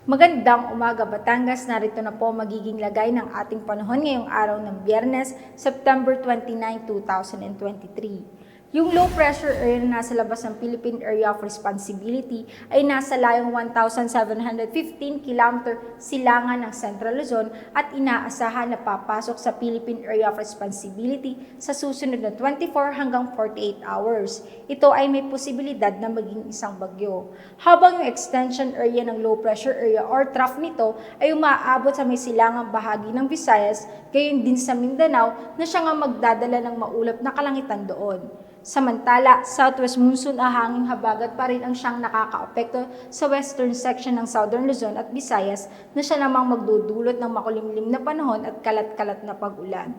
Magandang umaga, Batangas. Narito na po magiging lagay ng ating panahon ngayong araw ng Biyernes, September 29, 2023. Yung low pressure area na nasa labas ng Philippine Area of Responsibility ay nasa layong 1,715 km silangan ng Central Luzon at inaasahan na papasok sa Philippine Area of Responsibility sa susunod na 24 hanggang 48 hours. Ito ay may posibilidad na maging isang bagyo. Habang yung extension area ng low pressure area or trough nito ay umaabot sa may silangang bahagi ng Visayas, gayon din sa Mindanao na siya nga magdadala ng maulap na kalangitan doon. Samantala, southwest monsoon o hanging habagat pa rin ang siyang nakakaapekto sa western section ng Southern Luzon at Visayas na siya namang magdudulot ng makulimlim na panahon at kalat-kalat na pag-ulan.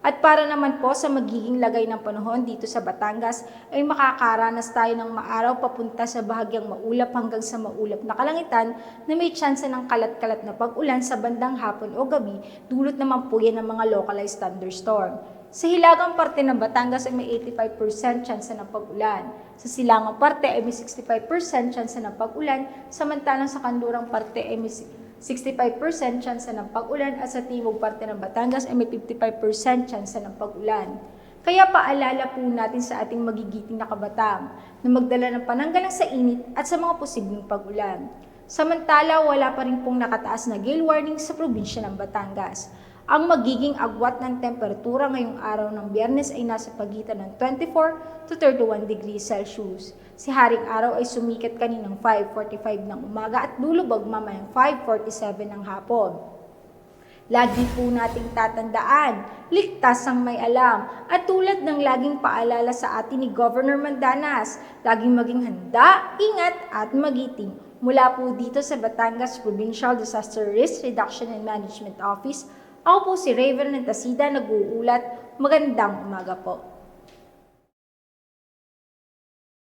At para naman po sa magiging lagay ng panahon dito sa Batangas ay makakaranas tayo ng maaraw papunta sa bahagyang maulap hanggang sa maulap na kalangitan na may tsansa ng kalat-kalat na pag-ulan sa bandang hapon o gabi, dulot naman po yan ng mga localized thunderstorm. Sa hilagang parte ng Batangas ay may 85% tsansa ng pag-ulan. Sa silangang parte ay may 65% tsansa ng pag-ulan, samantalang sa kanlurang parte ay may 65% tsansa ng pag-ulan at sa timog parte ng Batangas ay may 55% tsansa ng pag-ulan. Kaya paalala po natin sa ating magigiting na kabataan na magdala ng pananggalang sa init at sa mga posibleng pag-ulan. Samantala, wala pa rin pong nakataas na gale warning sa probinsya ng Batangas. Ang magiging agwat ng temperatura ngayong araw ng Biyernes ay nasa pagitan ng 24 to 31 degrees Celsius. Si Haring Araw ay sumikat kaninang 5:45 ng umaga at lulubog mamayang 5:47 ng hapon. Lagi po nating tatandaan, ligtas ang may alam. At tulad ng laging paalala sa atin ni Governor Mandanas, laging maging handa, ingat at magiting. Mula po dito sa Batangas Provincial Disaster Risk Reduction and Management Office, ako po si Raven Nantasida, nag-uulat. Magandang umaga po.